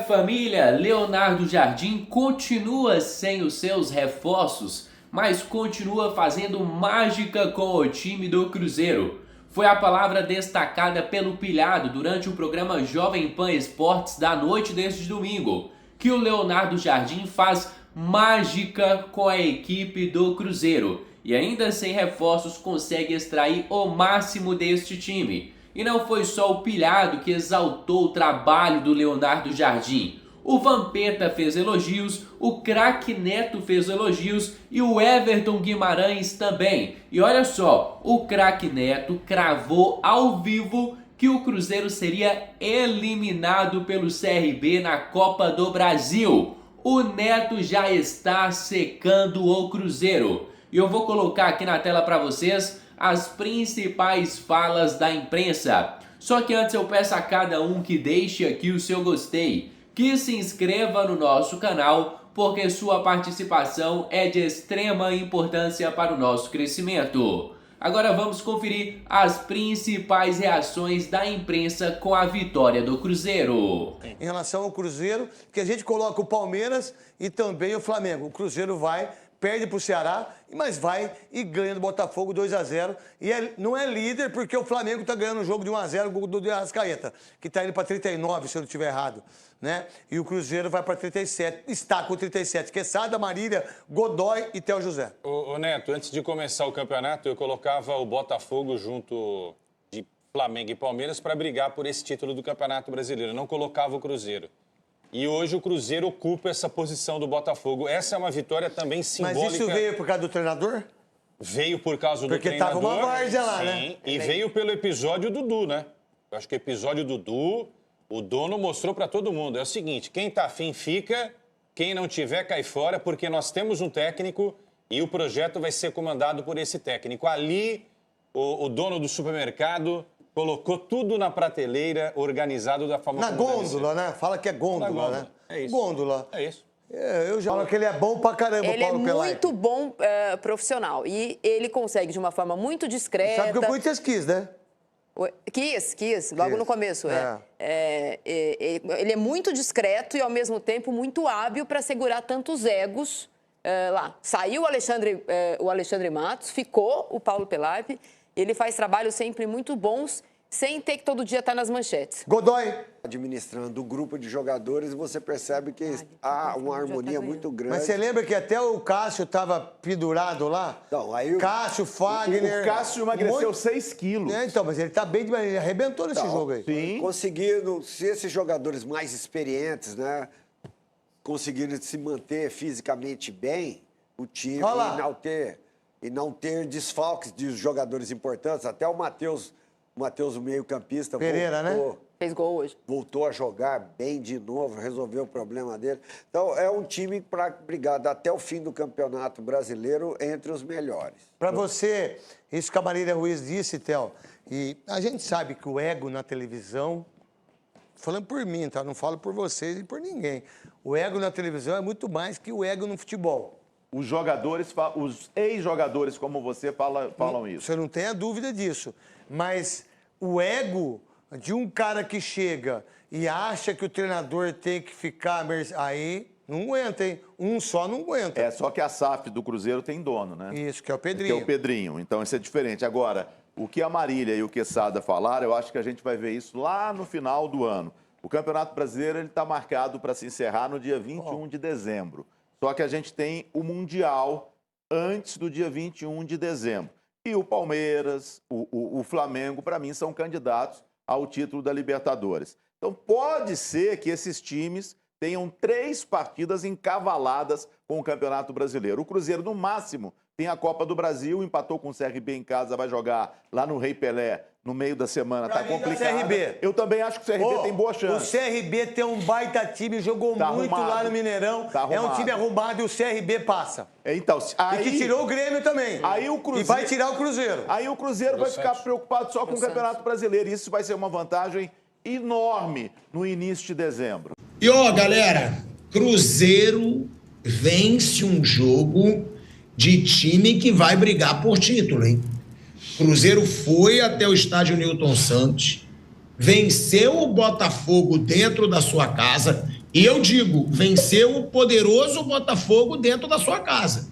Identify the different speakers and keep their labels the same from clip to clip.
Speaker 1: Família, Leonardo Jardim continua sem os seus reforços, mas continua fazendo mágica com o time do Cruzeiro. Foi a palavra destacada pelo Pilhado durante o programa Jovem Pan Esportes da noite deste domingo, que o Leonardo Jardim faz mágica com a equipe do Cruzeiro e ainda sem reforços consegue extrair o máximo deste time. E não foi só o Pilhado que exaltou o trabalho do Leonardo Jardim. O Vampeta fez elogios, o craque Neto fez elogios e o Everton Guimarães também. E olha só, o craque Neto cravou ao vivo que o Cruzeiro seria eliminado pelo CRB na Copa do Brasil. O Neto já está secando o Cruzeiro. E eu vou colocar aqui na tela para vocês as principais falas da imprensa. Só que antes eu peço a cada um que deixe aqui o seu gostei, que se inscreva no nosso canal, porque sua participação é de extrema importância para o nosso crescimento. Agora vamos conferir as principais reações da imprensa com a vitória do Cruzeiro.
Speaker 2: Em relação ao Cruzeiro, que a gente coloca o Palmeiras e também o Flamengo. O Cruzeiro perde para o Ceará, mas vai e ganha do Botafogo 2-0. E não é líder porque o Flamengo está ganhando o jogo de 1-0, o gol do Arrascaeta, que está indo para 39, se eu não estiver errado. Né? E o Cruzeiro vai para 37, está com 37. Quesada, Marília, Godoy e Théo José.
Speaker 3: Ô Neto, antes de começar o campeonato, eu colocava o Botafogo junto de Flamengo e Palmeiras para brigar por esse título do Campeonato Brasileiro. Eu não colocava o Cruzeiro. E hoje o Cruzeiro ocupa essa posição do Botafogo. Essa é uma vitória também simbólica.
Speaker 2: Mas isso veio por causa do treinador?
Speaker 3: Veio por causa do treinador.
Speaker 2: Porque tava uma várzea lá,
Speaker 3: sim,
Speaker 2: né?
Speaker 3: E veio pelo episódio Dudu, né? Eu acho que o episódio Dudu, o dono mostrou para todo mundo. É o seguinte, quem tá afim fica, quem não tiver cai fora, porque nós temos um técnico e o projeto vai ser comandado por esse técnico. Ali, o dono do supermercado colocou tudo na prateleira, organizado da forma
Speaker 2: como gôndola, né? Fala que é gôndola, né?
Speaker 3: É isso.
Speaker 2: Gôndola.
Speaker 3: É isso.
Speaker 2: Eu já falo que ele é bom pra caramba,
Speaker 4: ele
Speaker 2: Paulo Pelaipe.
Speaker 4: Ele é muito bom profissional. E ele consegue, de uma forma muito discreta...
Speaker 2: Sabe que o Corinthians quis, né?
Speaker 4: Quis, logo no começo. Ele é muito discreto e, ao mesmo tempo, muito hábil para segurar tantos egos lá. Saiu o Alexandre Matos, ficou o Paulo Pelaipe. Ele faz trabalhos sempre muito bons, sem ter que todo dia estar nas manchetes.
Speaker 2: Godoy.
Speaker 5: Administrando o grupo de jogadores, você percebe que há uma harmonia muito grande.
Speaker 2: Mas você lembra que até o Cássio estava pendurado lá?
Speaker 5: Então, aí
Speaker 2: Cássio, Fagner...
Speaker 6: O Cássio emagreceu 6 quilos.
Speaker 2: Então, mas ele tá bem demais, ele arrebentou nesse jogo aí.
Speaker 6: Sim.
Speaker 5: Conseguindo, se esses jogadores mais experientes, né, conseguirem se manter fisicamente bem, o time e não ter desfalques de jogadores importantes, até o Matheus, o meio-campista,
Speaker 2: Pereira, né?
Speaker 4: Fez gol hoje.
Speaker 5: Voltou a jogar bem de novo, resolveu o problema dele. Então, é um time para brigar até o fim do Campeonato Brasileiro entre os melhores.
Speaker 2: Para você, isso que a Marília Ruiz disse, Théo, e a gente sabe que o ego na televisão, falando por mim, tá? Não falo por vocês e por ninguém. O ego na televisão é muito mais que o ego no futebol.
Speaker 6: Os jogadores, os ex-jogadores como você falam isso.
Speaker 2: Você não tem a dúvida disso. Mas o ego de um cara que chega e acha que o treinador tem que ficar... Aí não aguenta, hein? Um só não aguenta.
Speaker 6: É, só que a SAF do Cruzeiro tem dono, né?
Speaker 2: Isso, que é o Pedrinho.
Speaker 6: Que é o Pedrinho. Então isso é diferente. Agora, o que a Marília e o Quesada falaram, eu acho que a gente vai ver isso lá no final do ano. O Campeonato Brasileiro está marcado para se encerrar no dia 21 de dezembro. Só que a gente tem o Mundial antes do dia 21 de dezembro. E o Palmeiras, o Flamengo, para mim, são candidatos ao título da Libertadores. Então, pode ser que esses times tenham 3 partidas encavaladas com o Campeonato Brasileiro. O Cruzeiro, no máximo, tem a Copa do Brasil, empatou com o CRB em casa, vai jogar lá no Rei Pelé no meio da semana. Tá complicado.
Speaker 2: CRB.
Speaker 6: Eu também acho que o CRB tem boa chance.
Speaker 2: O CRB tem um baita time, jogou muito
Speaker 6: arrumado.
Speaker 2: Lá no Mineirão. É um time arrumado e o CRB passa.
Speaker 6: Então, aí,
Speaker 2: e que tirou o Grêmio também.
Speaker 6: Aí o Cruzeiro,
Speaker 2: e vai tirar o Cruzeiro.
Speaker 6: Aí o Cruzeiro vai ficar preocupado só com o Campeonato Brasileiro. Isso vai ser uma vantagem enorme no início de dezembro.
Speaker 7: E galera, Cruzeiro vence um jogo de time que vai brigar por título, hein? Cruzeiro foi até o estádio Newton Santos, venceu o Botafogo dentro da sua casa. E eu digo, venceu o poderoso Botafogo dentro da sua casa.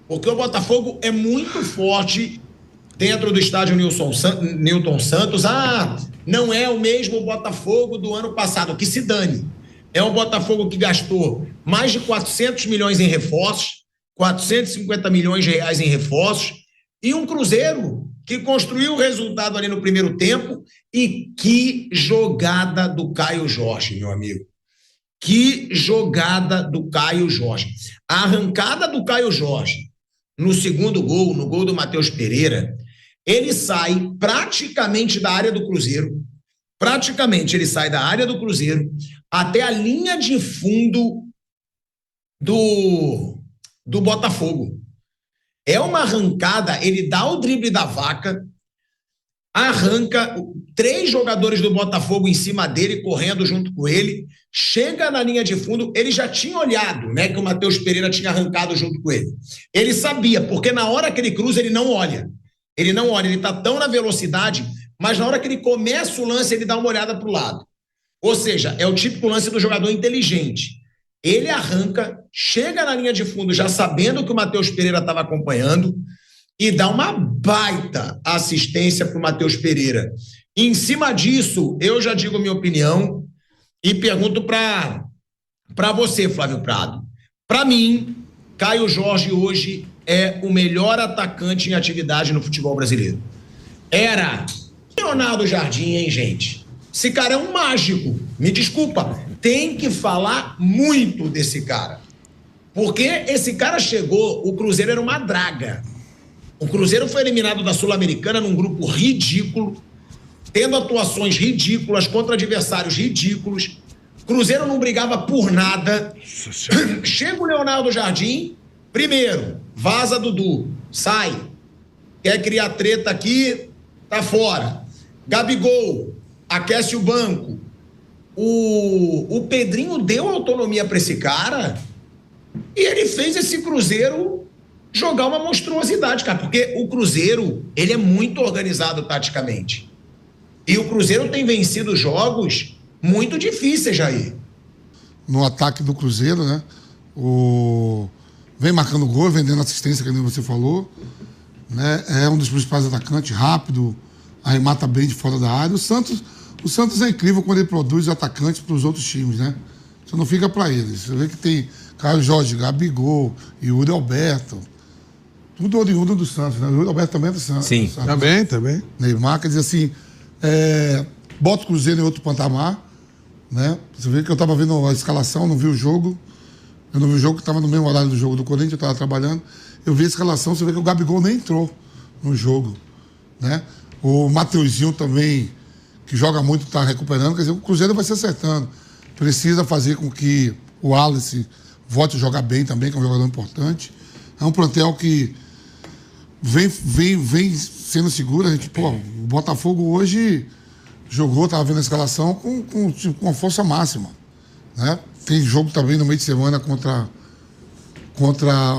Speaker 7: Porque o Botafogo é muito forte dentro do estádio Newton Santos. Não é o mesmo Botafogo do ano passado, que se dane. É um Botafogo que gastou mais de 400 milhões em reforços, 450 milhões de reais em reforços, e um Cruzeiro que construiu o resultado ali no primeiro tempo. E que jogada do Caio Jorge, meu amigo. Que jogada do Caio Jorge. A arrancada do Caio Jorge no segundo gol, no gol do Matheus Pereira, ele sai praticamente da área do Cruzeiro, ele sai da área do Cruzeiro até a linha de fundo do Botafogo. É uma arrancada, ele dá o drible da vaca, arranca 3 jogadores do Botafogo em cima dele, correndo junto com ele, chega na linha de fundo, ele já tinha olhado, né, que o Matheus Pereira tinha arrancado junto com ele. Ele sabia, porque na hora que ele cruza, ele não olha. Ele está tão na velocidade, mas na hora que ele começa o lance, ele dá uma olhada para o lado. Ou seja, é o típico lance do jogador inteligente. Ele arranca, chega na linha de fundo, já sabendo que o Matheus Pereira estava acompanhando, e dá uma baita assistência para o Matheus Pereira. Em cima disso, eu já digo minha opinião e pergunto para você, Flávio Prado. Para mim, Caio Jorge hoje é o melhor atacante em atividade no futebol brasileiro. Era Leonardo Jardim, hein, gente? Esse cara é um mágico. Me desculpa, tem que falar muito desse cara. Porque esse cara chegou, o Cruzeiro era uma draga. O Cruzeiro foi eliminado da Sul-Americana num grupo ridículo, tendo atuações ridículas contra adversários ridículos. Cruzeiro não brigava por nada. Chega o Leonardo Jardim, primeiro, vaza Dudu, sai. Quer criar treta aqui, tá fora. Gabigol, aquece o banco. O Pedrinho deu autonomia para esse cara e ele fez esse Cruzeiro jogar uma monstruosidade, cara, porque o Cruzeiro, ele é muito organizado taticamente. E o Cruzeiro tem vencido jogos muito difíceis, Jair.
Speaker 8: No ataque do Cruzeiro, né? Vem marcando gol, vem dando assistência, que você falou. Né? É um dos principais atacantes, rápido, arremata bem de fora da área. O Santos é incrível quando ele produz atacantes para os outros times, né? Você não fica para eles. Você vê que tem Caio Jorge, Gabigol, Yuri Alberto. Tudo oriundo do Santos, né? O Yuri Alberto também é do Santos.
Speaker 9: Sim, também.
Speaker 8: Neymar, quer dizer assim, bota o Cruzeiro em outro patamar, né? Você vê que eu estava vendo a escalação, não vi o jogo. Eu não vi o jogo, que estava no mesmo horário do jogo do Corinthians, eu estava trabalhando. Eu vi a escalação, você vê que o Gabigol nem entrou no jogo, né? O Mateuzinho também, que joga muito, está recuperando. Quer dizer, o Cruzeiro vai se acertando. Precisa fazer com que o Wallace volte a jogar bem também, que é um jogador importante. É um plantel que vem sendo seguro. A gente, o Botafogo hoje jogou, estava vendo a escalação, com força máxima, né? Tem jogo também no meio de semana contra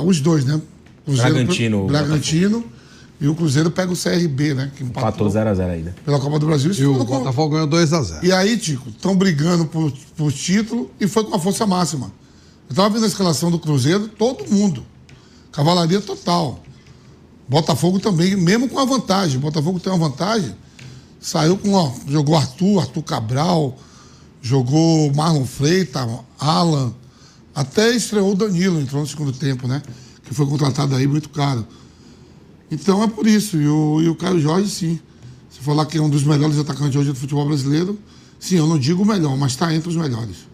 Speaker 8: os dois, né? Bragantino e o Cruzeiro pega o CRB, né? Que
Speaker 9: empatou 0x0 ainda.
Speaker 8: Pela Copa do Brasil.
Speaker 10: E o Botafogo ganhou 2x0.
Speaker 8: E aí, Tico, estão brigando por título e foi com a força máxima. Eu estava vendo a escalação do Cruzeiro, todo mundo. Cavalaria total. Botafogo também, mesmo com a vantagem. O Botafogo tem uma vantagem. Saiu jogou Arthur Cabral, jogou Marlon Freitas, Alan, até estreou o Danilo, entrou no segundo tempo, né? Que foi contratado aí muito caro. Então é por isso. E o Caio Jorge, sim. Se falar que é um dos melhores atacantes hoje do futebol brasileiro, sim, eu não digo o melhor, mas está entre os melhores.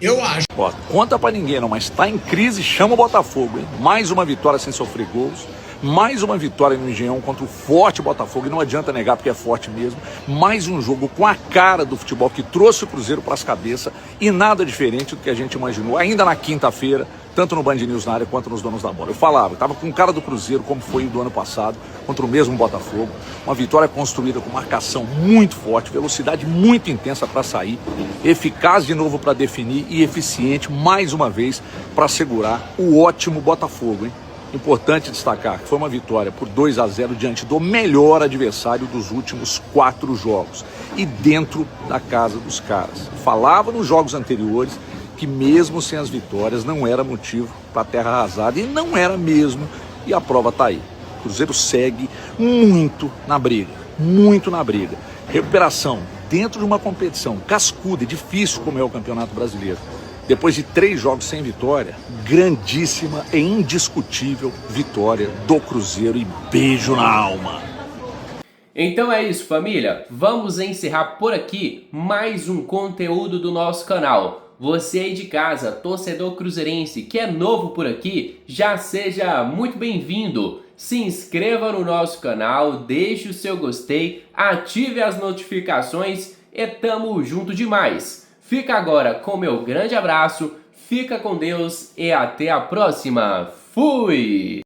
Speaker 7: Eu acho.
Speaker 11: Conta pra ninguém não, mas tá em crise, chama o Botafogo, hein? Mais uma vitória sem sofrer gols, mais uma vitória no Engenhão contra o forte Botafogo, e não adianta negar porque é forte mesmo. Mais um jogo com a cara do futebol que trouxe o Cruzeiro pras cabeças e nada diferente do que a gente imaginou, ainda na quinta-feira, tanto no Band News na área quanto nos Donos da Bola. Eu falava, estava com cara do Cruzeiro, como foi o do ano passado, contra o mesmo Botafogo. Uma vitória construída com marcação muito forte, velocidade muito intensa para sair, eficaz de novo para definir e eficiente, mais uma vez, para segurar o ótimo Botafogo, hein? Importante destacar que foi uma vitória por 2-0 diante do melhor adversário dos últimos 4 jogos e dentro da casa dos caras. Falava nos jogos anteriores que mesmo sem as vitórias não era motivo para terra arrasada e não era mesmo, e a prova está aí. O Cruzeiro segue muito na briga. Recuperação dentro de uma competição cascuda e difícil como é o Campeonato Brasileiro. Depois de 3 jogos sem vitória, grandíssima e indiscutível vitória do Cruzeiro e beijo na alma.
Speaker 1: Então é isso, família. Vamos encerrar por aqui mais um conteúdo do nosso canal. Você aí de casa, torcedor cruzeirense, que é novo por aqui, já seja muito bem-vindo. Se inscreva no nosso canal, deixe o seu gostei, ative as notificações e tamo junto demais. Fica agora com meu grande abraço, fica com Deus e até a próxima. Fui!